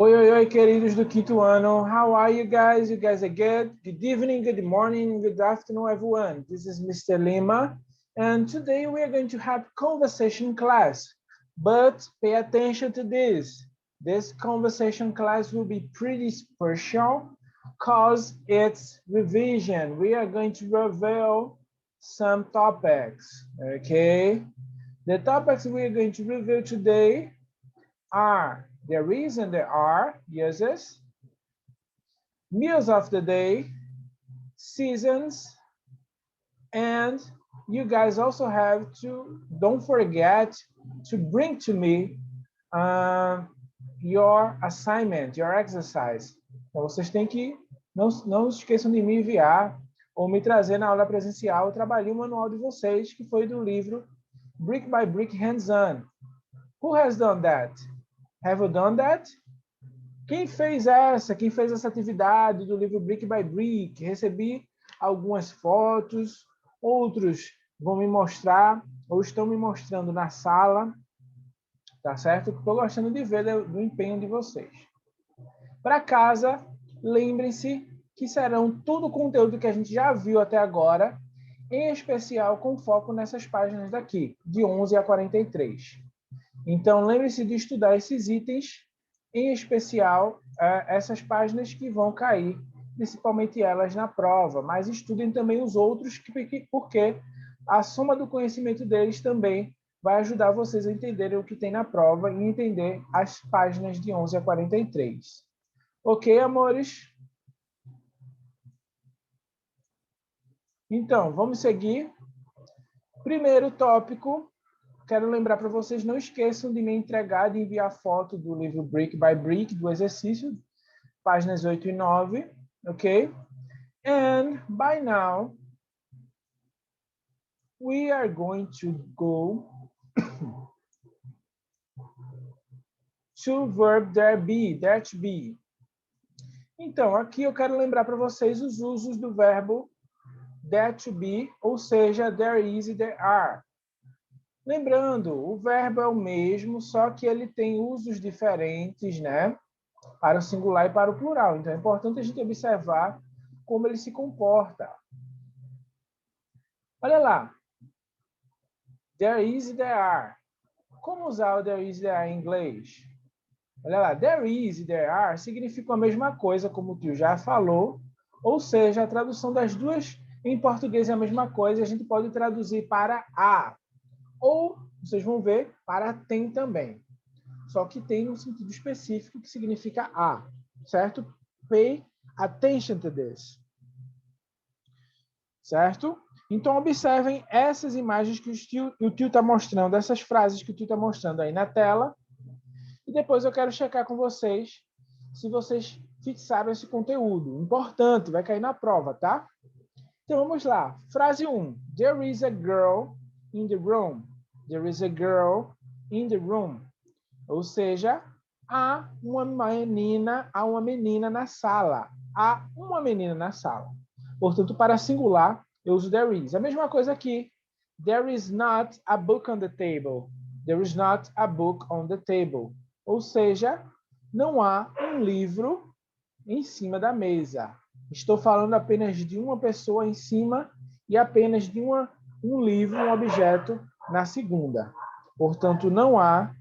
Oi, oi, oi, queridos do quinto ano. How are you guys? You guys are good? Good evening, good morning, good afternoon, everyone. This is Mr. Lima, and today we are going to have conversation class. But pay attention to this. This conversation class will be pretty special because it's revision. We are going to reveal some topics, okay? The topics we are going to review today are there is and there are uses, meals of the day, seasons, and you guys also have to, don't forget to bring to me your assignment, your exercise. Então, vocês têm que, não esqueçam de me enviar ou me trazer na aula presencial o trabalhinho manual de vocês, que foi do livro Brick by Brick Hands-On. Who has done that? Have you done that? Quem fez essa atividade do livro Brick by Brick? Recebi algumas fotos, outros vão me mostrar, ou estão me mostrando na sala, tá certo? Estou gostando de ver do empenho de vocês. Para casa, lembrem-se que serão todo o conteúdo que a gente já viu até agora, em especial com foco nessas páginas daqui, de 11 a 43. Então, lembre-se de estudar esses itens, em especial essas páginas que vão cair, principalmente elas na prova, mas estudem também os outros, porque a soma do conhecimento deles também vai ajudar vocês a entenderem o que tem na prova e entender as páginas de 11 a 43. Ok, amores? Então, vamos seguir. Primeiro tópico. Quero lembrar para vocês, não esqueçam de me entregar, de enviar foto do livro Brick by Brick, do exercício, páginas 8 e 9, ok? And by now, we are going to go to verb there be, there to be. Então, aqui eu quero lembrar para vocês os usos do verbo there to be, ou seja, there is e there are. Lembrando, o verbo é o mesmo, só que ele tem usos diferentes, né? Para o singular e para o plural. Então, é importante a gente observar como ele se comporta. Olha lá. There is e there are. Como usar o there is e there are em inglês? Olha lá. There is e there are significam a mesma coisa, como o tio já falou. Ou seja, a tradução das duas em português é a mesma coisa. A gente pode traduzir para a. Ou, vocês vão ver, para tem também. Só que tem um sentido específico que significa a, certo? Pay attention to this. Certo? Então, observem essas imagens que o tio está mostrando, essas frases que o tio está mostrando aí na tela. E depois eu quero checar com vocês se vocês fixaram esse conteúdo. Importante, vai cair na prova, tá? Então, vamos lá. Frase 1. There is a girl in the room. There is a girl in the room. Ou seja, há uma menina na sala. Há uma menina na sala. Portanto, para singular, eu uso there is. A mesma coisa aqui. There is not a book on the table. There is not a book on the table. Ou seja, não há um livro em cima da mesa. Estou falando apenas de uma pessoa em cima e apenas de um livro, um objeto na segunda. Portanto, não há.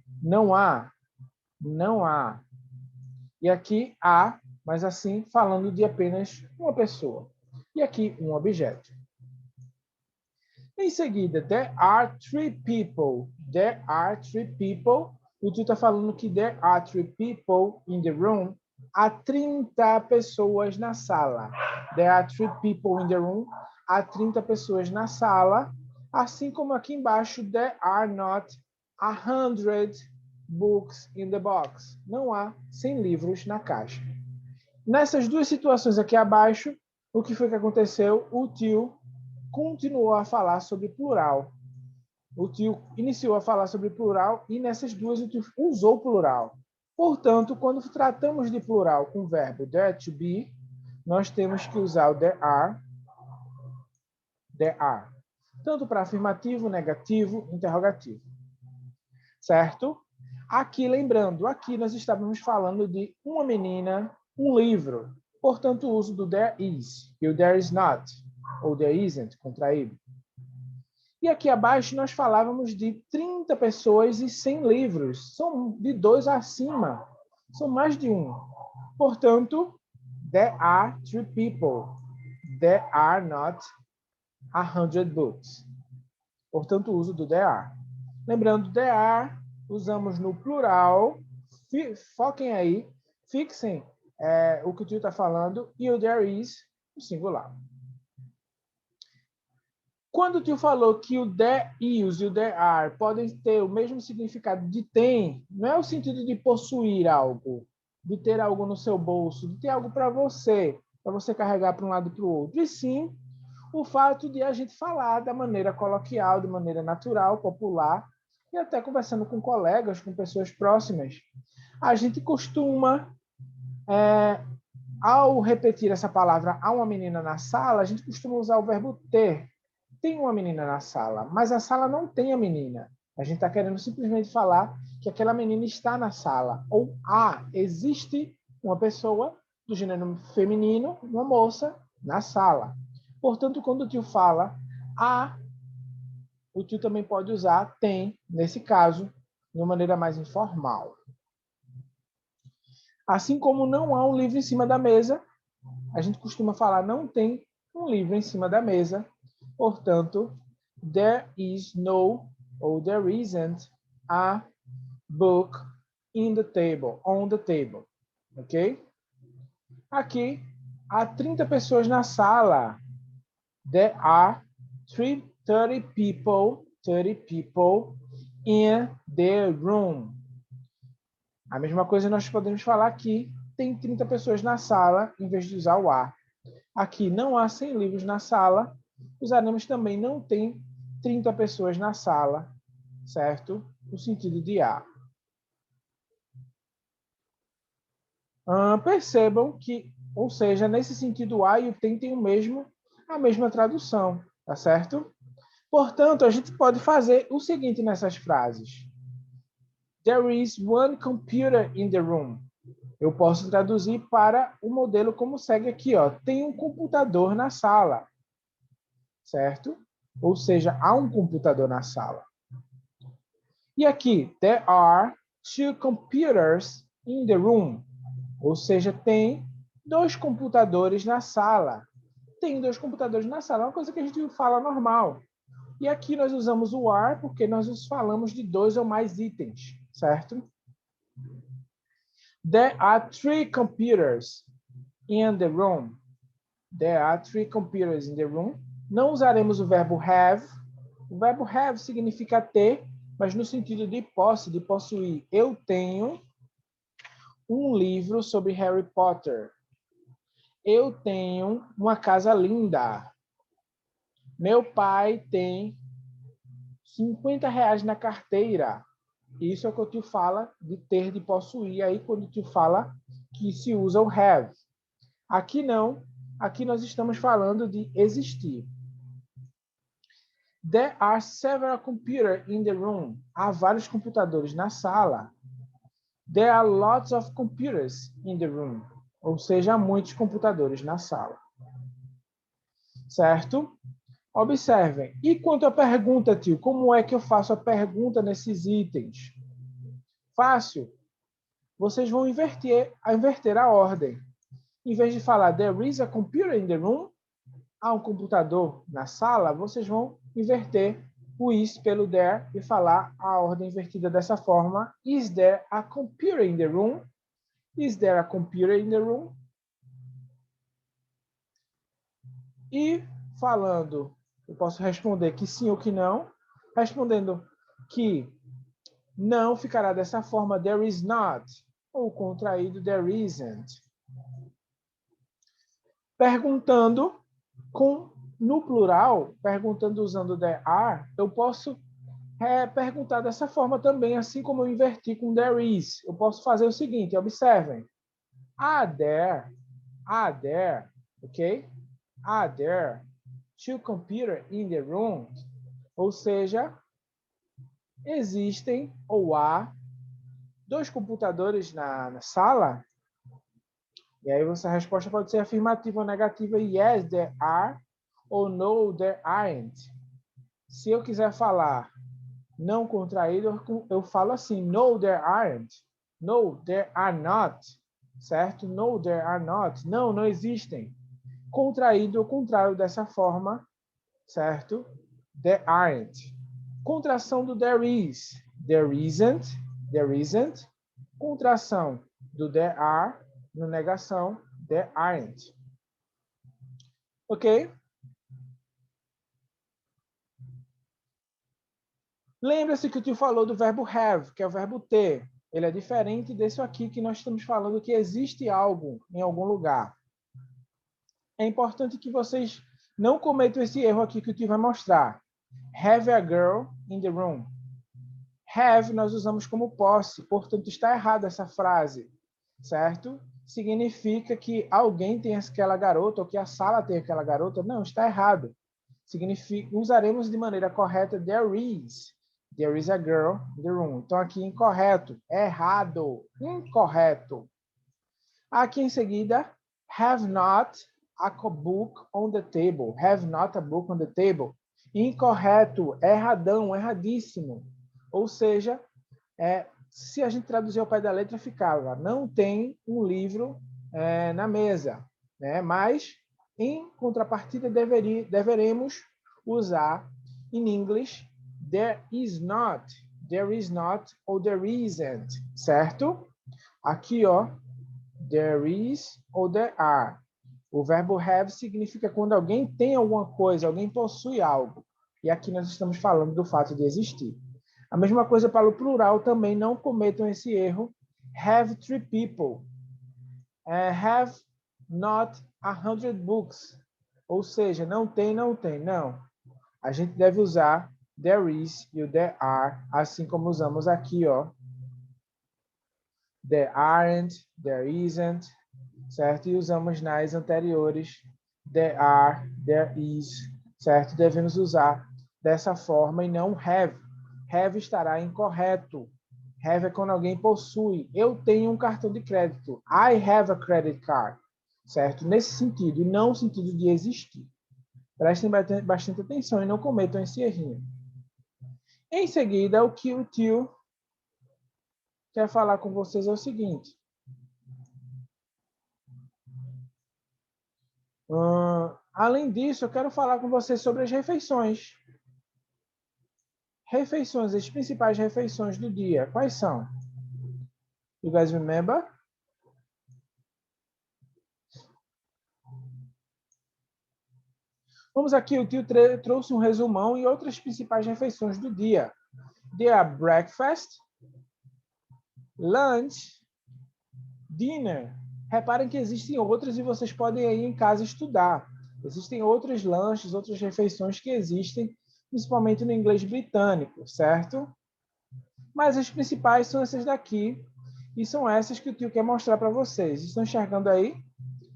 E aqui há, mas assim, falando de apenas uma pessoa. E aqui, um objeto. Em seguida, there are 3 people. There are 3 people. O tio está falando que there are 3 people in the room. Há 30 pessoas na sala. There are 3 people in the room. Há 30 pessoas na sala. Assim como aqui embaixo, there are not 100 books in the box. Não há 100 livros na caixa. Nessas duas situações aqui abaixo, o que foi que aconteceu? O tio continuou a falar sobre plural. O tio iniciou a falar sobre plural e nessas duas o tio usou plural. Portanto, quando tratamos de plural com o verbo there to be, nós temos que usar o there are. There are. Tanto para afirmativo, negativo, interrogativo. Certo? Aqui, lembrando, aqui nós estávamos falando de uma menina, um livro. Portanto, o uso do there is e o there is not, ou there isn't, contraído. E aqui abaixo nós falávamos de 30 pessoas e 100 livros. São de 2 acima. São mais de um. Portanto, there are 3 people. There are not 100 books. Portanto, o uso do there are. Lembrando, there are, usamos no plural. Foquem aí, fixem o que o tio está falando. E o there is, no singular. Quando o tio falou que o there is e o there are podem ter o mesmo significado de tem, não é o sentido de possuir algo, de ter algo no seu bolso, de ter algo para você carregar para um lado e para o outro. E sim, o fato de a gente falar da maneira coloquial, de maneira natural, popular, e até conversando com colegas, com pessoas próximas. A gente costuma, ao repetir essa palavra há uma menina na sala, a gente costuma usar o verbo ter. Tem uma menina na sala, mas a sala não tem a menina. A gente está querendo simplesmente falar que aquela menina está na sala. Ou existe uma pessoa do gênero feminino, uma moça, na sala. Portanto, quando o tio fala o tio também pode usar tem, nesse caso, de uma maneira mais informal. Assim como não há um livro em cima da mesa, a gente costuma falar não tem um livro em cima da mesa. Portanto, there is no, ou there isn't, a book on the table. Ok? Aqui, há 30 pessoas na sala. There are 30 people in the room. A mesma coisa nós podemos falar aqui. Tem 30 pessoas na sala, em vez de usar o are. Aqui não há 100 livros na sala. Usaremos também não tem 30 pessoas na sala, certo? No sentido de há. Percebam que, ou seja, nesse sentido, há e o tem a mesma tradução, tá certo? Portanto, a gente pode fazer o seguinte nessas frases. There is one computer in the room. Eu posso traduzir para o modelo como segue aqui, ó. Tem um computador na sala. Certo? Ou seja, há um computador na sala. E aqui, there are 2 computers in the room. Ou seja, tem 2 computadores na sala. Tem 2 computadores na sala, é uma coisa que a gente fala normal. E aqui nós usamos o are porque nós falamos de 2 ou mais itens, certo? There are 3 computers in the room. There are 3 computers in the room. Não usaremos o verbo have. O verbo have significa ter, mas no sentido de posse, de possuir. Eu tenho um livro sobre Harry Potter. Eu tenho uma casa linda. Meu pai tem R$50 na carteira. Isso é o que o tio fala de ter, de possuir. Aí quando o tio fala que se usa o have. Aqui não. Aqui nós estamos falando de existir. There are several computers in the room. Há vários computadores na sala. There are lots of computers in the room. Ou seja, há muitos computadores na sala. Certo? Observem. E quanto à pergunta, tio? Como é que eu faço a pergunta nesses itens? Fácil. Vocês vão inverter a ordem. Em vez de falar there is a computer in the room, há um computador na sala, vocês vão inverter o is pelo there e falar a ordem invertida dessa forma. Is there a computer in the room? Is there a computer in the room? E falando, eu posso responder que sim ou que não. Respondendo que não, ficará dessa forma, there is not. Ou contraído, there isn't. Perguntando no plural, perguntando usando there are, eu posso perguntar dessa forma também, assim como eu inverti com there is. Eu posso fazer o seguinte, observem. Are there, ok? Are there 2 computers in the room? Ou seja, existem ou há 2 computadores na sala? E aí a resposta pode ser afirmativa ou negativa. Yes, there are. Ou no, there aren't. Se eu quiser falar não contraído, eu falo assim, no, there aren't. No, there are not. Certo? No, there are not. Não, não existem. Contraído ou contrário dessa forma, certo? There aren't. Contração do there is. There isn't. There isn't. Contração do there are, no negação, there aren't. Ok? Lembra-se que o tio falou do verbo have, que é o verbo ter. Ele é diferente desse aqui que nós estamos falando que existe algo em algum lugar. É importante que vocês não cometam esse erro aqui que o tio vai mostrar. Have a girl in the room. Have nós usamos como posse, portanto está errada essa frase, certo? Significa que alguém tem aquela garota ou que a sala tem aquela garota. Não, está errado. Significa, usaremos de maneira correta there is. There is a girl in the room. Então, aqui, incorreto. Errado. Incorreto. Aqui, em seguida, have not a book on the table. Have not a book on the table. Incorreto. Erradão. Erradíssimo. Ou seja, se a gente traduzir ao pé da letra, ficava não tem um livro na mesa. Né? Mas, em contrapartida, deveremos usar, in English, there is not ou there isn't, certo? Aqui, ó, there is ou there are. O verbo have significa quando alguém tem alguma coisa, alguém possui algo. E aqui nós estamos falando do fato de existir. A mesma coisa para o plural também, não cometam esse erro. Have 3 people. Have not 100 books. Ou seja, não tem, não tem, não. A gente deve usar there is e o there are, assim como usamos aqui, ó. There aren't, there isn't, certo? E usamos nas anteriores there are, there is, certo? Devemos usar dessa forma e não have. Have estará incorreto. Have é quando alguém possui. Eu tenho um cartão de crédito. I have a credit card. Certo? Nesse sentido, e não no sentido de existir. Prestem bastante atenção e não cometam esse errinho. Em seguida, o que o tio quer falar com vocês é o seguinte. Além disso, eu quero falar com vocês sobre as refeições. Refeições, as principais refeições do dia. Quais são? You guys remember? Vamos aqui, o tio trouxe um resumão e outras principais refeições do dia. There are breakfast, lunch, dinner. Reparem que existem outras e vocês podem ir em casa estudar. Existem outros lanches, outras refeições que existem, principalmente no inglês britânico, certo? Mas as principais são essas daqui e são essas que o tio quer mostrar para vocês. Estão enxergando aí?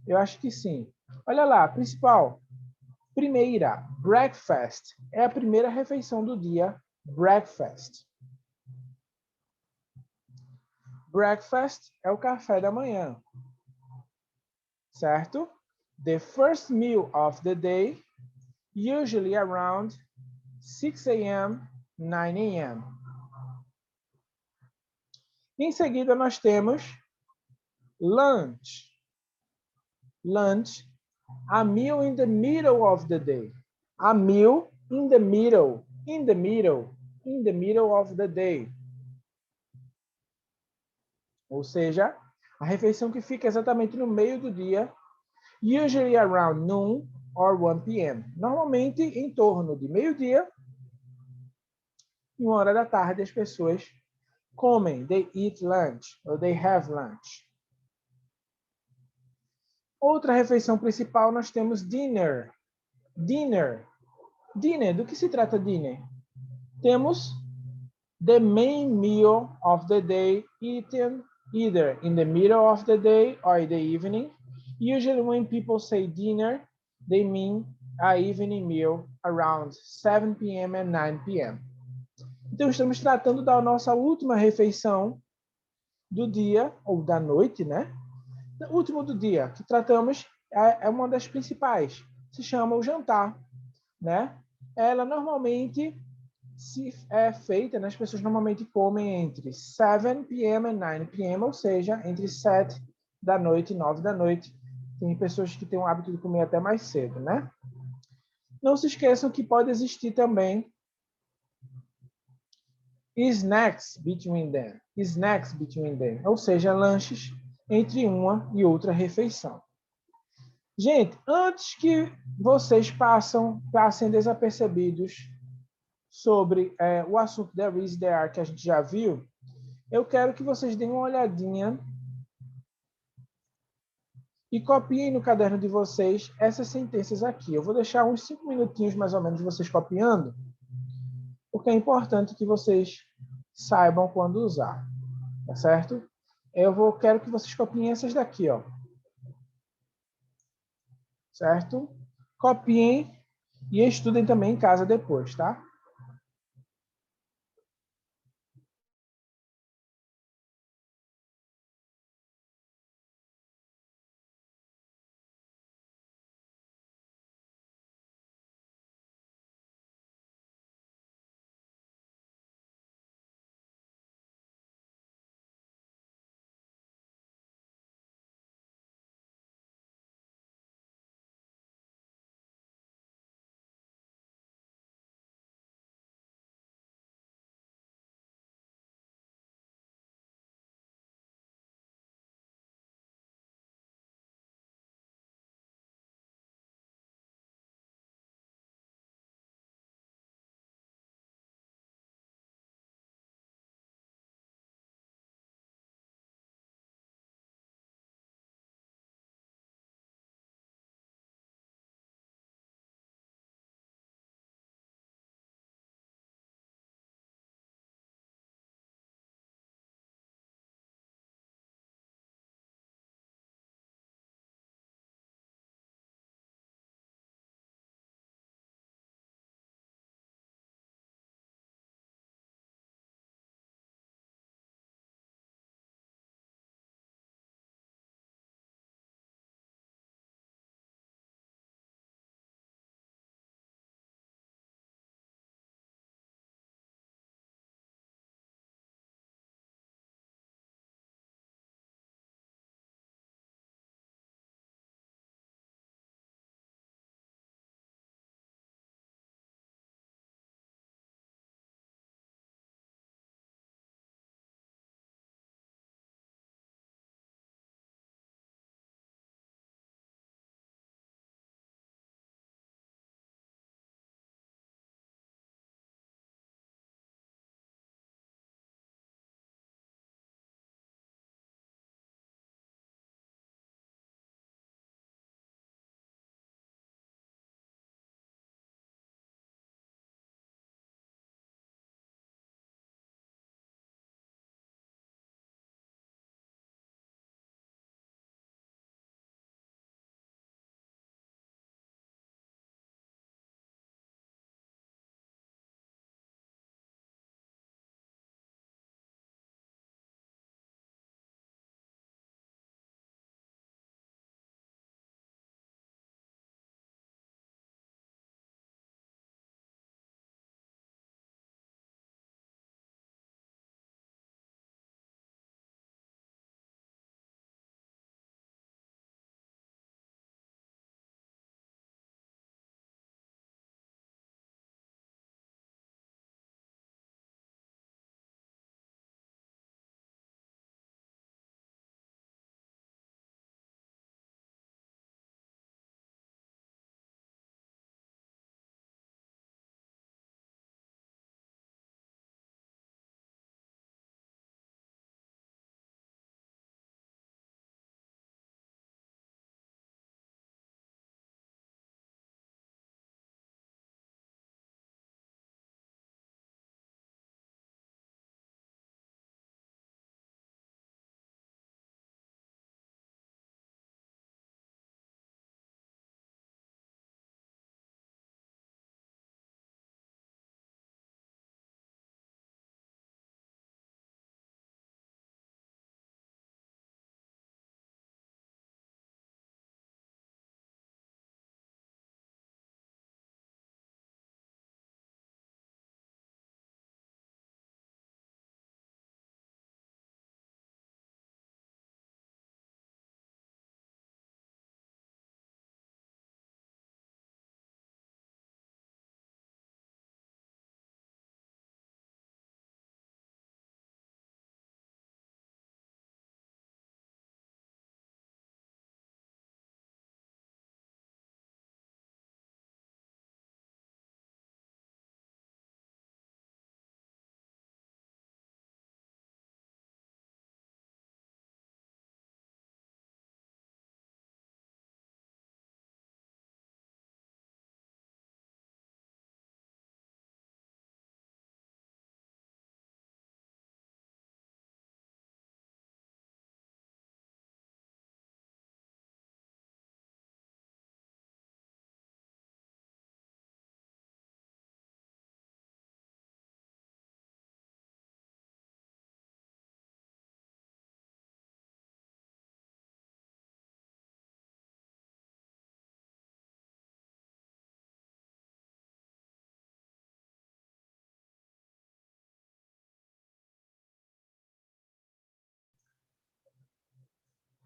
Eu acho que sim. Olha lá, principal. Primeira, breakfast. É a primeira refeição do dia, breakfast. Breakfast é o café da manhã. Certo? The first meal of the day, usually around 6 a.m., 9 a.m. Em seguida, nós temos lunch. Lunch, a meal in the middle of the day. A meal in the middle of the day. Ou seja, a refeição que fica exatamente no meio do dia, usually around noon or 1 p.m. Normalmente em torno de meio-dia e 1 da tarde as pessoas comem, they eat lunch, ou they have lunch. Outra refeição principal nós temos dinner. Dinner. Dinner, do que se trata dinner? Temos the main meal of the day eaten either in the middle of the day or in the evening. Usually when people say dinner, they mean a evening meal around 7 p.m. and 9 p.m. Então estamos tratando da nossa última refeição do dia ou da noite, né? O último do dia que tratamos é uma das principais. Se chama o jantar, né? Ela normalmente é feita, né? As pessoas normalmente comem entre 7 p.m. e 9 p.m., ou seja, entre 7 da noite e 9 da noite. Tem pessoas que têm o hábito de comer até mais cedo, né? Não se esqueçam que pode existir também snacks between them, ou seja, lanches entre uma e outra refeição. Gente, antes que vocês passem desapercebidos sobre o assunto there is, there are, que a gente já viu, eu quero que vocês deem uma olhadinha e copiem no caderno de vocês essas sentenças aqui. Eu vou deixar uns 5 minutinhos mais ou menos vocês copiando, porque é importante que vocês saibam quando usar, tá certo? Quero que vocês copiem essas daqui, ó. Certo? Copiem e estudem também em casa depois, tá?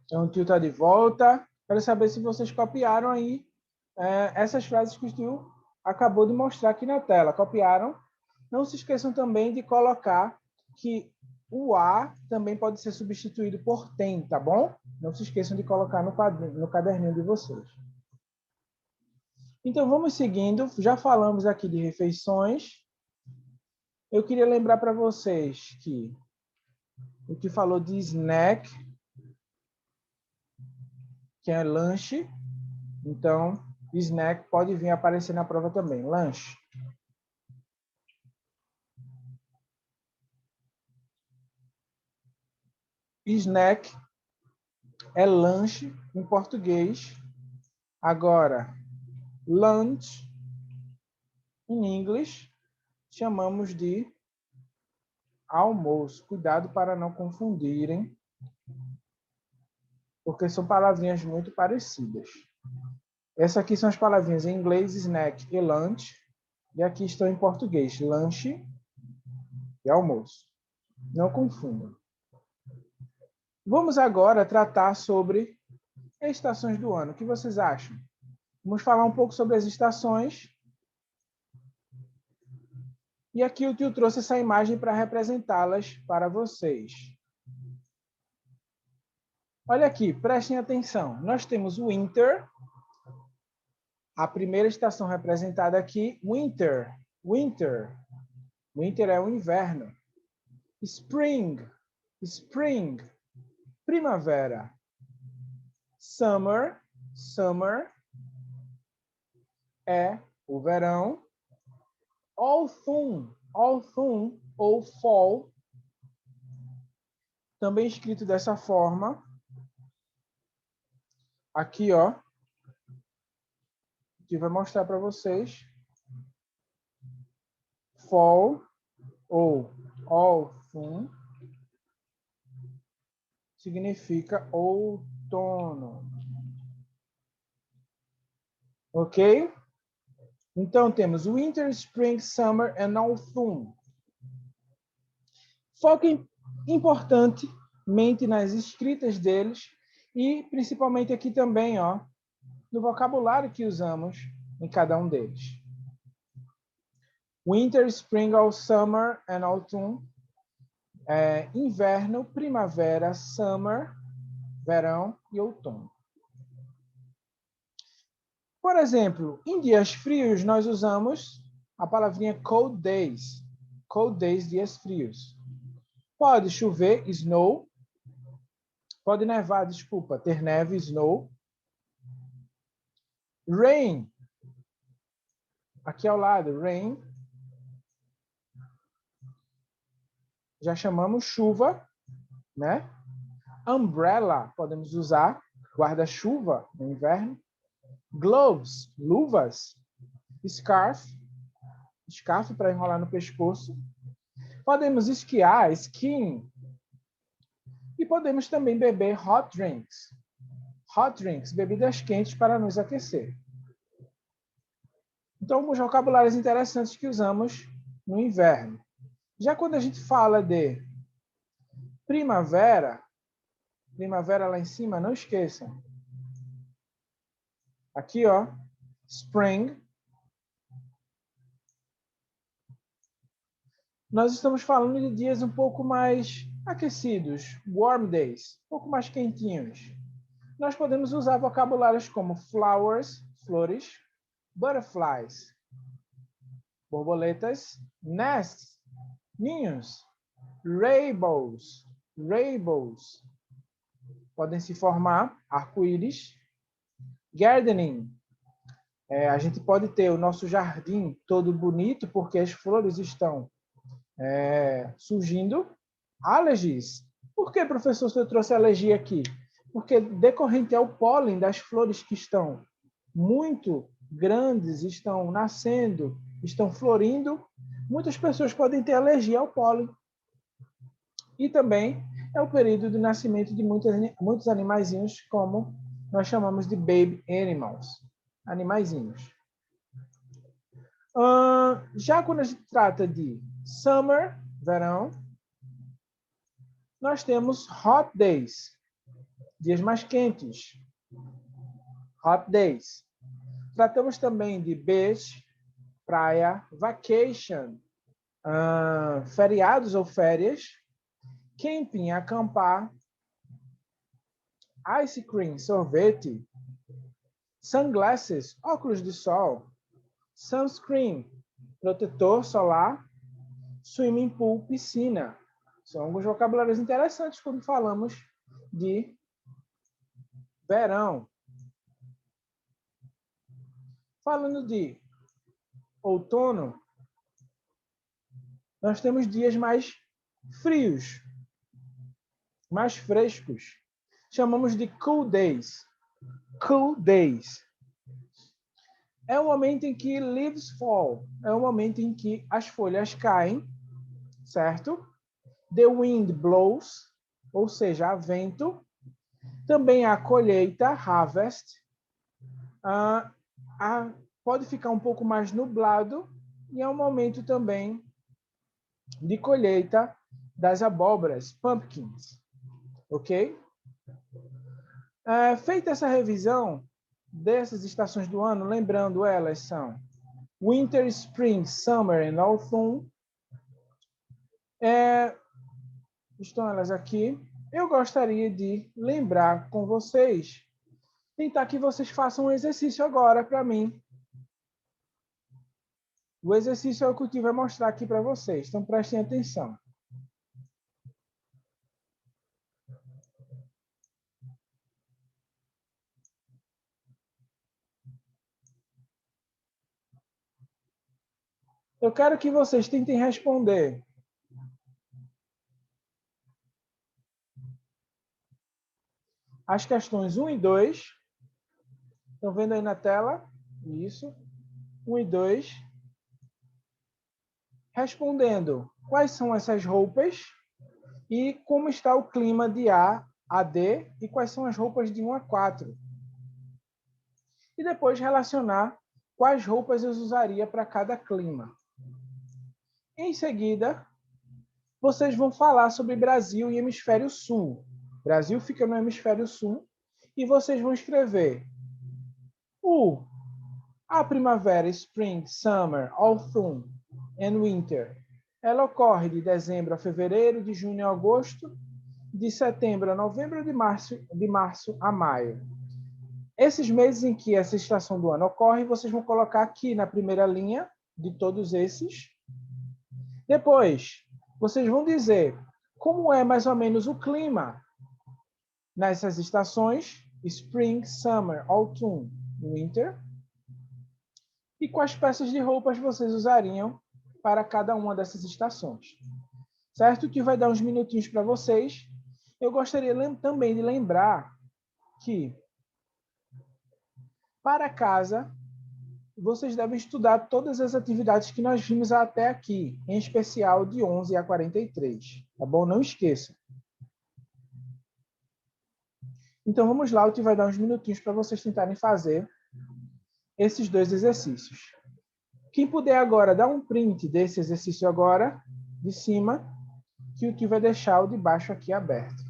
Então, o tio está de volta. Quero saber se vocês copiaram aí essas frases que o tio acabou de mostrar aqui na tela. Copiaram? Não se esqueçam também de colocar que o a também pode ser substituído por tem, tá bom? Não se esqueçam de colocar no caderninho de vocês. Então, vamos seguindo. Já falamos aqui de refeições. Eu queria lembrar para vocês que o que falou de snack, que é lanche. Então, snack pode vir aparecer na prova também. Lanche. Snack é lanche em português. Agora, lunch, em inglês, chamamos de almoço. Cuidado para não confundirem, porque são palavrinhas muito parecidas. Essas aqui são as palavrinhas em inglês, snack e lunch. E aqui estão em português, lanche e almoço. Não confundam. Vamos agora tratar sobre estações do ano. O que vocês acham? Vamos falar um pouco sobre as estações. E aqui o tio trouxe essa imagem para representá-las para vocês. Olha aqui, prestem atenção. Nós temos o winter. A primeira estação representada aqui, winter. Winter. Winter é o inverno. Spring. Spring. Primavera. Summer. Summer é o verão. Autumn. Autumn ou fall. Também escrito dessa forma. Aqui, ó. Que vai mostrar para vocês. Fall ou autumn significa outono. Ok? Então, temos winter, spring, summer and autumn. Foquem importantemente nas escritas deles e principalmente aqui também, ó, no vocabulário que usamos em cada um deles. Winter, spring, or summer and autumn. Inverno, primavera, summer, verão e outono. Por exemplo, em dias frios, nós usamos a palavrinha cold days. Cold days, dias frios. Pode chover, snow. Pode nevar, desculpa, ter neve, snow. Rain. Aqui ao lado, rain. Já chamamos chuva, né? Umbrella, podemos usar. Guarda-chuva no inverno. Gloves, luvas. Scarf, scarf para enrolar no pescoço. Podemos esquiar, skiing. E podemos também beber hot drinks. Hot drinks, bebidas quentes para nos aquecer. Então, alguns vocabulários interessantes que usamos no inverno. Já quando a gente fala de primavera, primavera lá em cima, não esqueçam. Aqui, ó, spring. Nós estamos falando de dias um pouco mais aquecidos, warm days, um pouco mais quentinhos. Nós podemos usar vocabulários como flowers, flores, butterflies, borboletas, nests, ninhos, rainbows, rainbows. Podem se formar arco-íris, gardening. A gente pode ter o nosso jardim todo bonito porque as flores estão surgindo. Allergies. Por que, professor, você trouxe alergia aqui? Porque decorrente ao pólen das flores que estão muito grandes, estão nascendo, estão florindo, muitas pessoas podem ter alergia ao pólen. E também é o período do nascimento de muitos animaizinhos, como nós chamamos de baby animals, animaizinhos. Já quando a gente trata de summer, verão, nós temos hot days. dias mais quentes, hot days. Tratamos também de beach, praia, vacation, feriados ou férias, camping, acampar, ice cream, sorvete, sunglasses, óculos de sol, sunscreen, protetor solar, swimming pool, piscina. São alguns vocabulários interessantes quando falamos de verão. Falando de outono, nós temos dias mais frios, mais frescos. Chamamos de cool days. Cool days. É o momento em que leaves fall. É o momento em que as folhas caem, certo? The wind blows, ou seja, há vento. Também há colheita, harvest. Pode ficar um pouco mais nublado e é um momento também de colheita das abóboras, pumpkins. Ok? Feita essa revisão dessas estações do ano, lembrando, elas são Winter, Spring, Summer and Autumn. Estão elas aqui. Eu gostaria de lembrar com vocês, tentar que vocês façam um exercício agora para mim. O exercício é o que o Tio vai mostrar aqui para vocês, então prestem atenção. Eu quero que vocês tentem responder as questões 1 e 2. Estão vendo aí na tela? Isso. 1 e 2. Respondendo quais são essas roupas e como está o clima de A a D e quais são as roupas de 1 a 4. E depois relacionar quais roupas eu usaria para cada clima. Em seguida, vocês vão falar sobre Brasil e Hemisfério Sul. Brasil fica no Hemisfério Sul e vocês vão escrever a primavera, spring, summer, autumn and winter. Ela ocorre de dezembro a fevereiro, de junho a agosto, de setembro a novembro, de março a maio. Esses meses em que essa estação do ano ocorre, vocês vão colocar aqui na primeira linha de todos esses. Depois, vocês vão dizer como é mais ou menos o clima nessas estações, spring, summer, autumn, winter, e quais peças de roupas vocês usariam para cada uma dessas estações. Certo? Que vai dar uns minutinhos para vocês. Eu gostaria também de lembrar que, para casa, vocês devem estudar todas as atividades que nós vimos até aqui, em especial de 11 a 43. Tá bom? Não esqueçam. Então, vamos lá, o Tio vai dar uns minutinhos para vocês tentarem fazer esses dois exercícios. Quem puder agora dar um print desse exercício agora, de cima, que o Tio vai deixar o de baixo aqui aberto.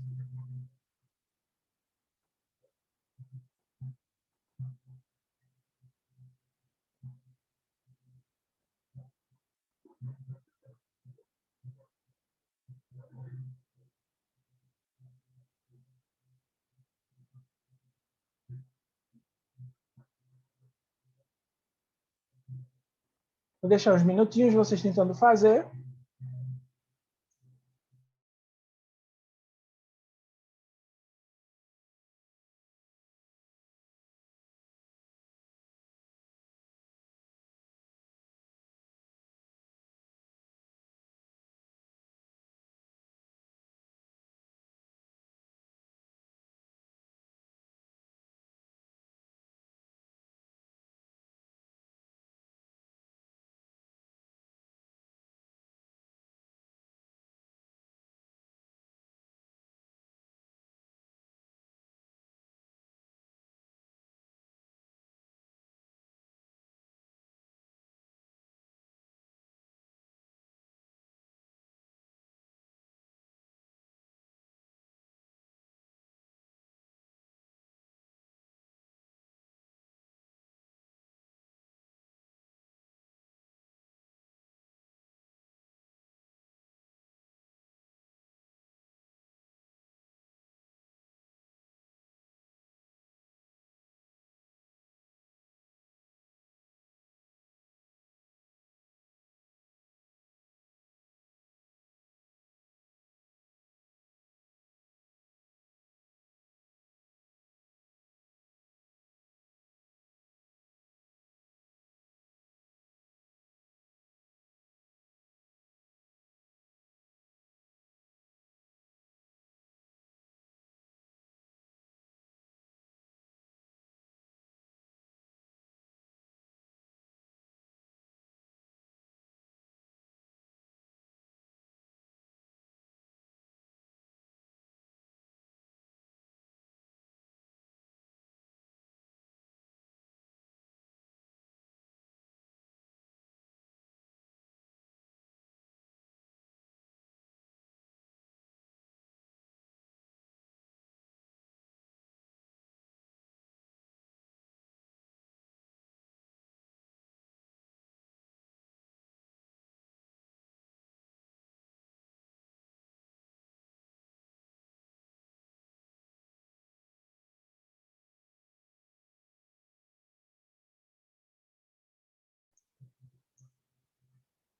Vou deixar uns minutinhos vocês tentando fazer.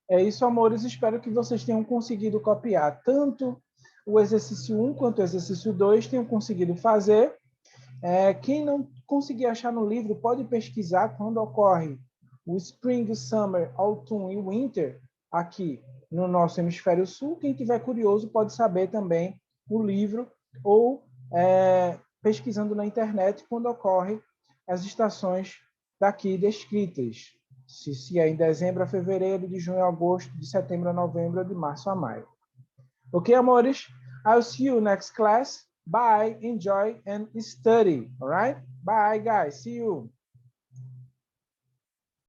É isso, amores. Espero que vocês tenham conseguido copiar tanto o exercício 1 quanto o exercício 2, tenham conseguido fazer. Quem não conseguir achar no livro, pode pesquisar quando ocorre o Spring, Summer, Autumn e Winter aqui no nosso hemisfério sul. Quem tiver curioso pode saber também o livro ou pesquisando na internet quando ocorre as estações daqui descritas. Se é em dezembro a fevereiro, de junho a agosto, de setembro a novembro, de março a maio. Ok, amores? I'll see you next class. Bye, enjoy, and study. All right? Bye, guys. See you.